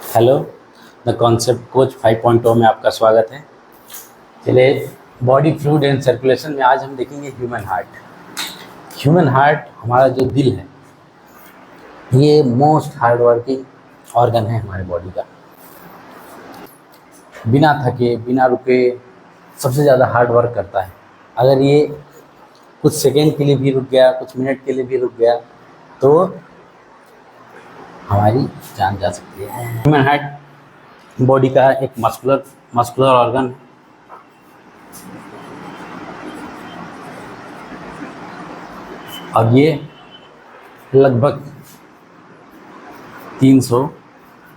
Hello, the concept coach 5.0 में आपका स्वागत है। चलिए, बॉडी फ्लूइड एंड सर्कुलेशन में आज हम देखेंगे ह्यूमन हार्ट। ह्यूमन हार्ट, हमारा जो दिल है, ये मोस्ट हार्ड वर्किंग ऑर्गन है हमारे बॉडी का। बिना थके, बिना रुके सबसे ज़्यादा हार्ड वर्क करता है। अगर ये कुछ सेकेंड के लिए भी रुक गया, कुछ मिनट के लिए भी रुक गया, तो हमारी जान जा सकती है। ह्यूमन हार्ट बॉडी का एक मस्कुलर ऑर्गन है। और ये लगभग 300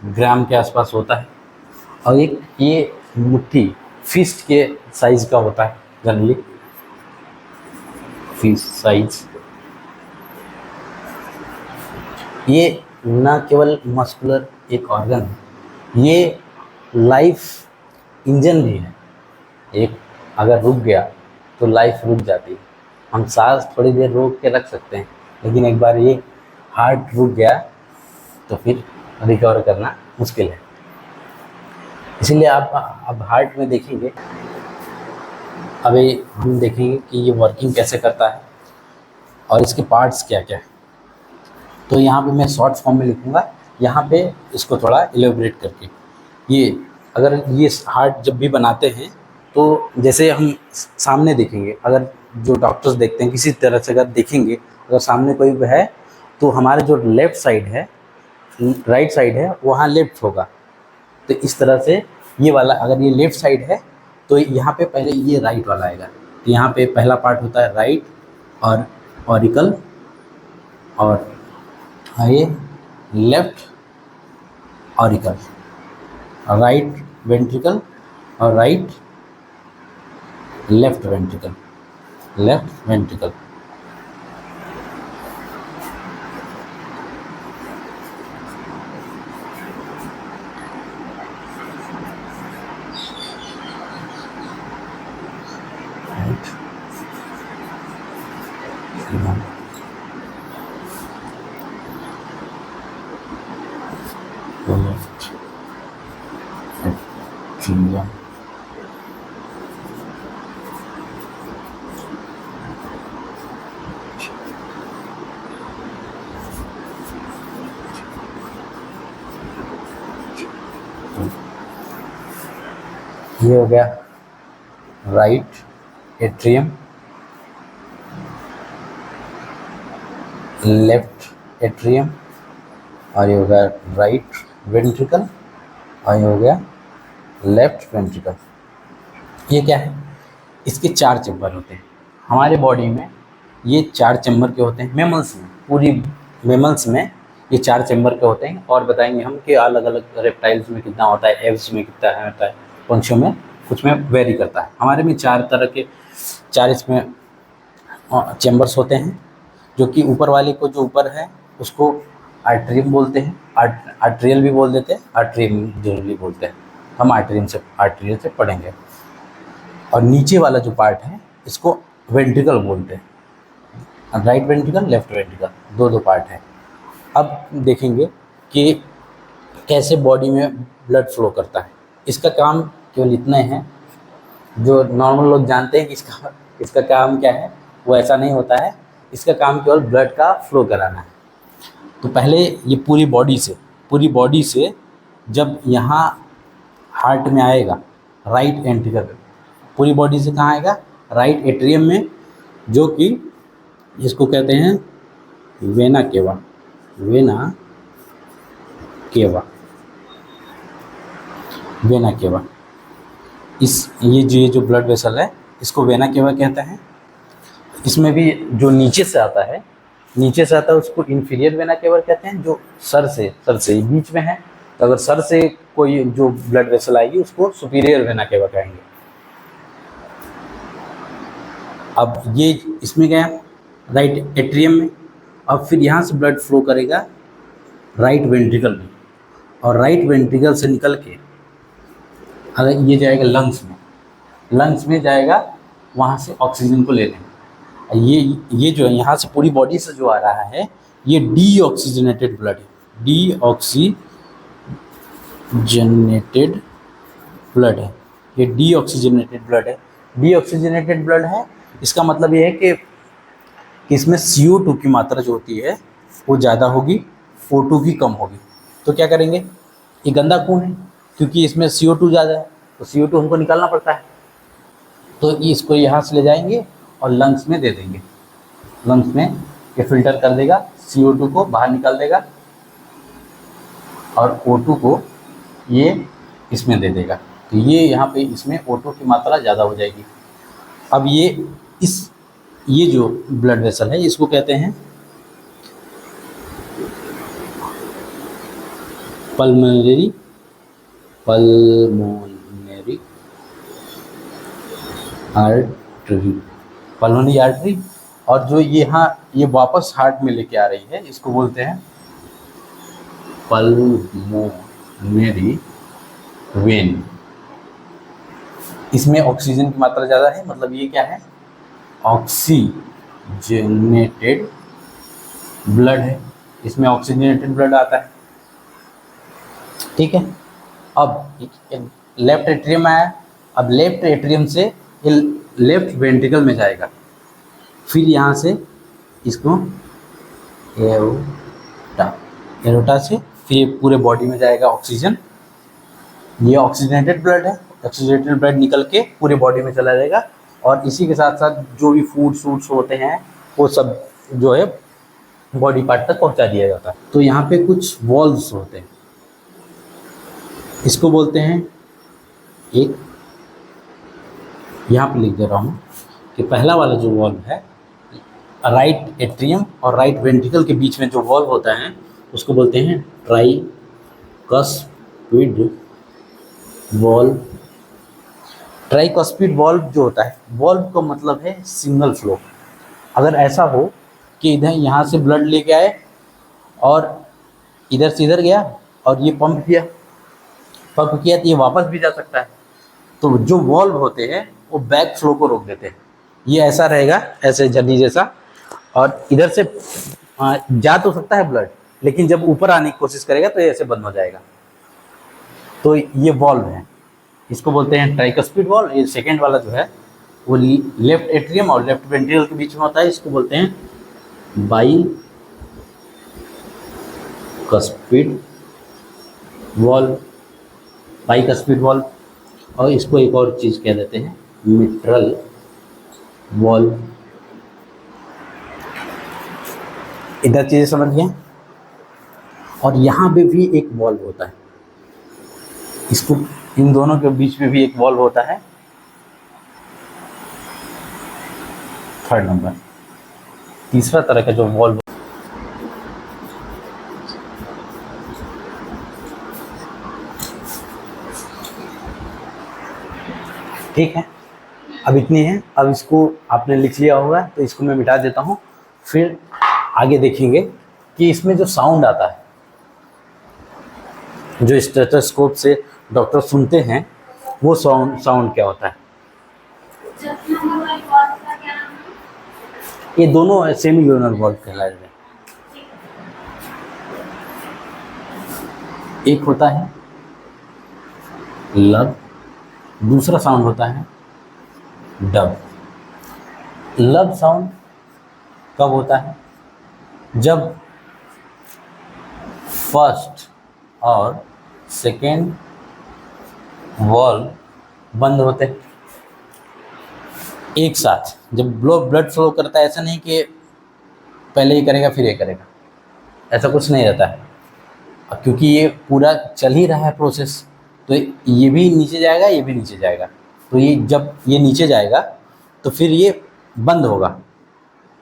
ग्राम के आसपास होता है। और एक ये मुट्ठी फिस्ट के साइज का होता है, जनरली फिस्ट साइज। ये न केवल मस्कुलर एक ऑर्गन है, ये लाइफ इंजन भी है। एक अगर रुक गया तो लाइफ रुक जाती है। हम सांस थोड़ी देर रोक के रख सकते हैं, लेकिन एक बार ये हार्ट रुक गया तो फिर रिकवर करना मुश्किल है। इसलिए आप अब हार्ट में देखेंगे, अभी हम देखेंगे कि ये वर्किंग कैसे करता है और इसके पार्ट्स क्या क्या है। तो यहाँ पे मैं शॉर्ट फॉर्म में लिखूँगा, यहाँ पे इसको थोड़ा एलेबोरेट करके। ये अगर ये हार्ट जब भी बनाते हैं तो जैसे हम सामने देखेंगे, अगर जो डॉक्टर्स देखते हैं किसी तरह से अगर देखेंगे, अगर सामने कोई है तो हमारे जो लेफ़्ट साइड है, राइट साइड है, वहाँ लेफ़्ट होगा। तो इस तरह से ये वाला, अगर ये लेफ़्ट साइड है तो यहाँ पे पहले ये राइट वाला आएगा। तो यहाँ पे पहला पार्ट होता है राइट और ऑरिकल, और ये लेफ़्ट ऑरिकल, राइट वेंट्रिकल और right left ventricle, left ventricle. Left atrium, ये हो गया राइट एट्रियम, लेफ्ट एट्रियम, और ये हो गया राइट वेंट्रिकल, और ये हो गया लेफ्ट वेंट्रिकल। ये क्या है? इसके 4 चैम्बर होते हैं हमारे बॉडी में। ये 4 चैम्बर के होते हैं मैमल्स में, पूरी मैमल्स में ये 4 चैम्बर के होते हैं। और बताएंगे हम कि अलग अलग रेप्टाइल्स में कितना होता है, एव्स में कितना होता है, पंछियों में कुछ में वेरी करता है। हमारे में 4 तरह के 4 इसमें चैम्बर्स होते हैं, जो कि ऊपर वाले को, जो ऊपर है उसको आर्टरियम बोलते हैं, आर्ट्रियल भी बोल देते हैं, आर्ट्रियम जनरली बोलते हैं। हम आर्ट्रियल से पढ़ेंगे। और नीचे वाला जो पार्ट है इसको वेंट्रिकल बोलते हैं। राइट वेंट्रिकल, लेफ्ट वेंट्रिकल, दो पार्ट है। अब देखेंगे कि कैसे बॉडी में ब्लड फ्लो करता है। इसका काम केवल इतना है, जो नॉर्मल लोग जानते हैं कि इसका काम क्या है, वो ऐसा नहीं होता है। इसका काम केवल ब्लड का फ्लो कराना है। तो पहले ये पूरी बॉडी से जब यहाँ हार्ट में आएगा, राइट वेंट्रिकल, पूरी बॉडी से कहाँ आएगा? राइट एट्रियम में, जो कि इसको कहते हैं वेना केवा। ये जो ब्लड वेसल है इसको वेना केवा कहते हैं। इसमें भी जो नीचे से आता है उसको इन्फीरियर वेना केवा कहते हैं, जो सर से बीच में है। तो अगर सर से कोई जो ब्लड वेसल आएगी उसको सुपीरियर वेना केवा कहेंगे। अब ये इसमें गया राइट एट्रियम में, अब फिर यहाँ से ब्लड फ्लो करेगा राइट वेंट्रिकल में, और राइट वेंट्रिकल से निकल के अगर ये जाएगा लंग्स में जाएगा, वहाँ से ऑक्सीजन को ले लेंगे। ये जो है यहाँ से पूरी बॉडी से जो आ रहा है, ये डीऑक्सीजनेटेड ब्लड है, ऑक्सीजनेटेड ब्लड है, ये डीऑक्सीजनेटेड ब्लड है। डीऑक्सीजनेटेड ब्लड है, इसका मतलब ये है कि इसमें CO2 की मात्रा जो होती है वो ज़्यादा होगी, O2 की कम होगी। तो क्या करेंगे, ये गंदा खून है क्योंकि इसमें CO2 ज़्यादा है, तो CO2 हमको निकालना पड़ता है। तो इसको यहाँ से ले जाएंगे और लंग्स में दे देंगे। लंग्स में ये फिल्टर कर देगा, CO2 को बाहर निकाल देगा और O2 को ये इसमें दे देगा। तो ये यहाँ पे इसमें O2 की मात्रा ज़्यादा हो जाएगी। अब ये जो ब्लड वेसल है इसको कहते हैं पल्मोनरी आर्टरी, पल्मोनरी आर्टरी। और जो ये वापस हार्ट में लेके आ रही है इसको बोलते हैं पल्मोनरी वेन। इसमें ऑक्सीजन की मात्रा ज़्यादा है, मतलब ये क्या है, ऑक्सीजनेटेड ब्लड है, इसमें ऑक्सीजनेटेड ब्लड आता है। ठीक है, अब लेफ्ट एट्रियम आया, अब लेफ्ट एट्रियम से ये लेफ्ट वेंट्रिकल में जाएगा, फिर यहाँ से इसको एरोटा से फिर पूरे बॉडी में जाएगा ऑक्सीजन। ये ऑक्सीजनेटेड ब्लड है, ऑक्सीजनेटेड ब्लड निकल के पूरे बॉडी में चला जाएगा और इसी के साथ साथ जो भी फूड्स होते हैं वो सब जो है बॉडी पार्ट तक पहुंचा दिया जाता है। तो यहाँ पे कुछ वॉल्व्स होते हैं, इसको बोलते हैं, एक यहाँ पे लिख दे रहा हूँ कि पहला वाला जो वॉल्व है राइट एट्रियम और राइट वेंट्रिकल के बीच में जो वॉल्व होता है उसको बोलते हैं ट्राइकस्पिड वॉल्व। ट्राइकस्पिड वॉल्व जो होता है, वॉल्व का मतलब है सिंगल फ्लो। अगर ऐसा हो कि इधर यहाँ से ब्लड लेके आए और इधर से इधर गया और ये पंप किया तो ये वापस भी जा सकता है। तो जो वॉल्व होते हैं वो बैक फ्लो को रोक देते हैं। ये ऐसा रहेगा, ऐसे झरनी जैसा, और इधर से जा तो सकता है ब्लड, लेकिन जब ऊपर आने की कोशिश करेगा तो ये ऐसे बंद हो जाएगा। तो ये वॉल्व है, इसको बोलते हैं ट्राइकस्पिड वॉल्व। ये सेकेंड वाला जो है वो लेफ्ट एट्रियम और लेफ्ट वेंट्रिकल के बीच में होता है, इसको बोलते हैं बाइकस्पिड वॉल्व, बाइकस्पिड वॉल्व। और इसको एक और चीज़ कह देते हैं मिट्रल वॉल्व। इधर चीज़ें समझ गए। और यहाँ पे भी एक वॉल्व होता है, इसको इन दोनों के बीच में भी एक वॉल्व होता है, थर्ड नंबर। तीसरा तरह का जो वॉल्व, ठीक है, अब इतनी है। अब इसको आपने लिख लिया होगा तो इसको मैं मिटा देता हूँ, फिर आगे देखेंगे कि इसमें जो साउंड आता है, जो स्टेथोस्कोप से डॉक्टर सुनते हैं, वो साउंड क्या होता है। ये दोनों सेमी ल्यूनर वॉल्व कहलाए जाते हैं। एक होता है लब, दूसरा साउंड होता है डब। लब साउंड कब होता है, जब फर्स्ट और सेकेंड वॉल्व बंद होते हैं एक साथ। जब ब्लड फ्लो करता है, ऐसा नहीं कि पहले ये करेगा फिर ये करेगा, ऐसा कुछ नहीं रहता है। अब क्योंकि ये पूरा चल ही रहा है प्रोसेस, तो ये भी नीचे जाएगा, ये भी नीचे जाएगा। तो ये जब ये नीचे जाएगा तो फिर ये बंद होगा।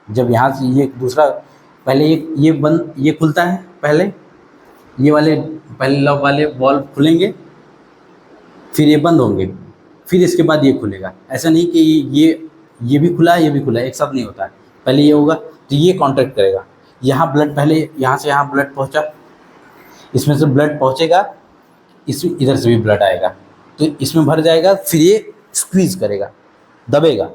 जब यहाँ से ये दूसरा, पहले ये बंद, ये खुलता है, पहले ये वाले पहले लब वाले वॉल्व खुलेंगे, फिर ये बंद होंगे, फिर इसके बाद ये खुलेगा। ऐसा नहीं कि ये भी खुला है, ये भी खुला है, एक साथ नहीं होता है। पहले ये होगा तो ये कॉन्ट्रैक्ट करेगा, यहाँ ब्लड, पहले यहाँ से यहाँ ब्लड पहुँचा, इसमें से ब्लड पहुँचेगा, इधर से भी ब्लड आएगा, तो इसमें भर जाएगा, फिर ये स्क्वीज़ करेगा, दबेगा,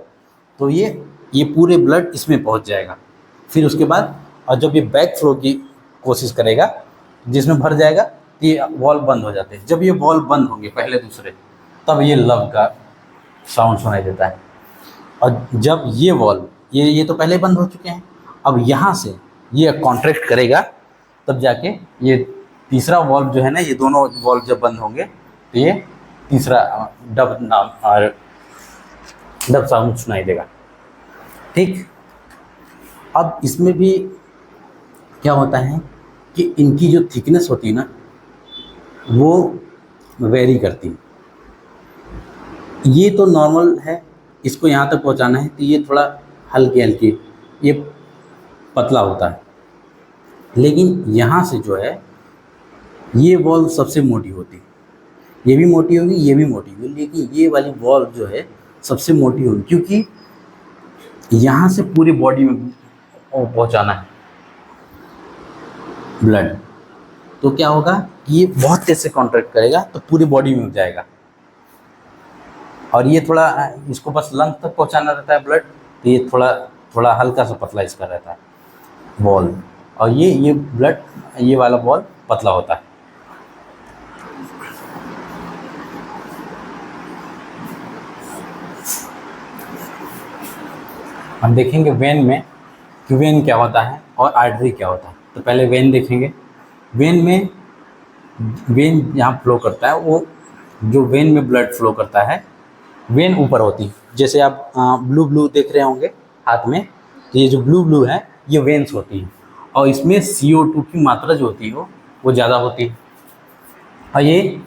तो ये पूरे ब्लड इसमें पहुँच जाएगा। फिर उसके बाद और जब ये बैक फ्लो की कोशिश करेगा, जिसमें भर जाएगा, तो ये वॉल्व बंद हो जाते हैं। जब ये वॉल्व बंद होंगे पहले दूसरे, तब ये लव का साउंड सुनाई देता है। और जब ये वॉल्व, ये तो पहले बंद हो चुके हैं, अब यहाँ से ये कॉन्ट्रैक्ट करेगा, तब जाके ये तीसरा वॉल्व जो है ना, ये दोनों वॉल्व जब बंद होंगे तो ये तीसरा डब नाम और डब साउंड सुनाई देगा। ठीक, अब इसमें भी क्या होता है कि इनकी जो थिकनेस होती है ना, वो वेरी करती है। ये तो नॉर्मल है, इसको यहाँ तक पहुँचाना है तो ये थोड़ा हल्के हल्के, ये पतला होता है। लेकिन यहाँ से जो है ये वॉल्व सबसे मोटी होती है, ये भी मोटी होगी, ये भी मोटी होगी, लेकिन ये वाली वॉल्व जो है सबसे मोटी होगी, क्योंकि यहाँ से पूरी बॉडी में पहुँचाना है ब्लड। तो क्या होगा, ये बहुत तेज से कॉन्ट्रैक्ट करेगा तो पूरी बॉडी में जाएगा, और ये थोड़ा, इसको बस लंग तक पहुँचाना रहता है ब्लड, तो ये थोड़ा थोड़ा हल्का सा पतला इसका रहता है बॉल, और ये ब्लड, ये वाला बॉल पतला होता है। हम देखेंगे वेन में कि वेन क्या होता है और आर्टरी क्या होता है। तो पहले वेन देखेंगे। वेन में, वेन जहाँ फ्लो करता है, वो जो वेन में ब्लड फ्लो करता है, वेन ऊपर होती है। जैसे आप ब्लू ब्लू देख रहे होंगे हाथ में, तो ये जो ब्लू ब्लू है ये वेन्स होती है, और इसमें CO2 की मात्रा जो होती है वो ज़्यादा होती है, और ये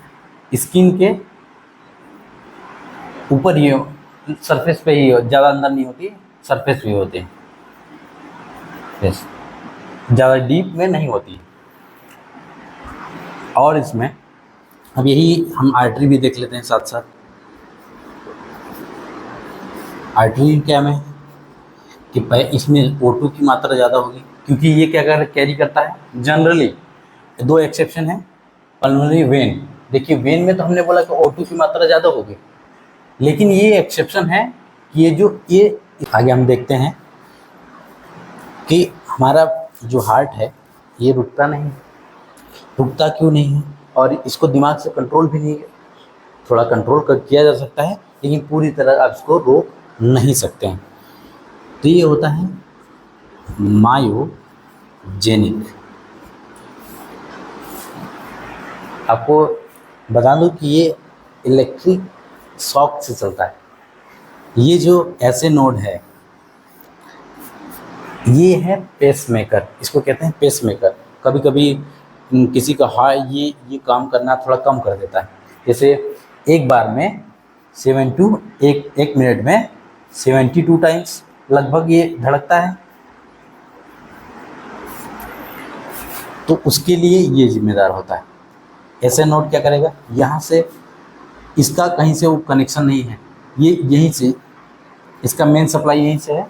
स्किन के ऊपर ही, सरफेस पे ही, ज़्यादा अंदर नहीं होती, सरफेस पे होती है, ज़्यादा डीप में नहीं होती। और इसमें अब यही हम आर्टरी भी देख लेते हैं साथ साथ। आर्टरी क्या में कि इसमें O2 की मात्रा ज़्यादा होगी, क्योंकि ये क्या कैरी करता है जनरली। दो एक्सेप्शन है, पल्मोनरी वेन। देखिए वेन में तो हमने बोला कि O2 की मात्रा ज़्यादा होगी, लेकिन ये एक्सेप्शन है कि ये आगे हम देखते हैं कि हमारा जो हार्ट है ये रुकता नहीं। रुकता क्यों नहीं है? और इसको दिमाग से कंट्रोल भी नहीं है। थोड़ा कंट्रोल किया जा सकता है, लेकिन पूरी तरह आप इसको रोक नहीं सकते हैं। तो ये होता है मायोजेनिक। आपको बता दूं कि ये इलेक्ट्रिक शॉक से चलता है। ये जो ऐसे नोड है, ये है पेसमेकर, इसको कहते हैं पेसमेकर। कभी कभी किसी का हार्ट ये काम करना थोड़ा कम कर देता है। जैसे एक बार में एक मिनट में 72 टाइम्स लगभग ये धड़कता है, तो उसके लिए ये जिम्मेदार होता है। ऐसे नोड क्या करेगा, यहाँ से इसका कहीं से वो कनेक्शन नहीं है, ये यहीं से, इसका मेन सप्लाई यहीं से है,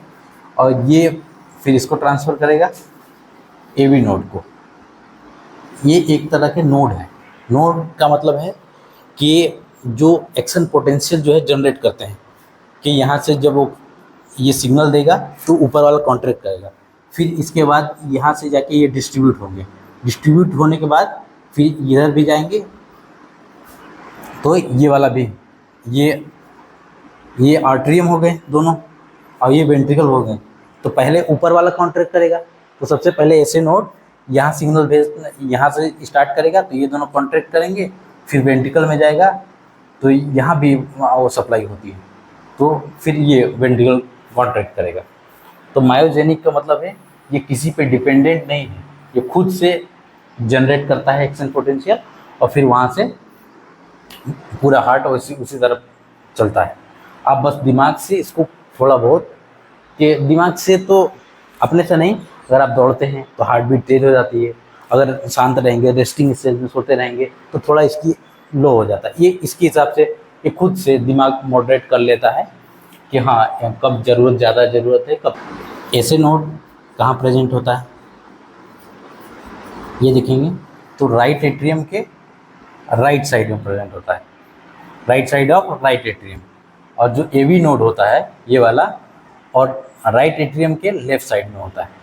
और ये फिर इसको ट्रांसफ़र करेगा AV नोड को। ये एक तरह के नोड है। नोड का मतलब है कि जो एक्शन पोटेंशियल जो है जनरेट करते हैं, कि यहाँ से जब वो ये सिग्नल देगा तो ऊपर वाला कॉन्ट्रैक्ट करेगा, फिर इसके बाद यहाँ से जाके ये डिस्ट्रीब्यूट होंगे। डिस्ट्रीब्यूट होने के बाद फिर इधर भी जाएंगे, तो ये वाला भी, ये आर्टरियम हो गए दोनों, और ये वेंट्रिकल हो गए। तो पहले ऊपर वाला कॉन्ट्रैक्ट करेगा, तो सबसे पहले ऐसे नोड यहाँ सिग्नल यहाँ से स्टार्ट करेगा, तो ये दोनों कॉन्ट्रैक्ट करेंगे, फिर वेंट्रिकल में जाएगा, तो यहाँ भी वो सप्लाई होती है, तो फिर ये वेंट्रिकल कॉन्ट्रैक्ट करेगा। तो मायोजेनिक का मतलब है ये किसी पे डिपेंडेंट नहीं है, ये खुद से जनरेट करता है एक्शन पोटेंशियल, और फिर वहाँ से पूरा हार्ट उसी तरफ चलता है। आप बस दिमाग से इसको थोड़ा बहुत, कि दिमाग से तो अपने से नहीं, अगर आप दौड़ते हैं तो हार्ट बीट तेज हो जाती है, अगर शांत रहेंगे, रेस्टिंग स्टेज में सोते रहेंगे, तो थोड़ा इसकी लो हो जाता है। ये इसके हिसाब से ये खुद से दिमाग मॉडरेट कर लेता है कि हाँ कब ज़रूरत, ज़्यादा ज़रूरत है कब। ऐसे नोड कहाँ प्रेजेंट होता है, ये देखेंगे तो राइट एट्रियम के राइट साइड में प्रेजेंट होता है, right side of right atrium. और जो AV नोड होता है ये वाला, और राइट एट्रियम के लेफ़्ट साइड में होता है।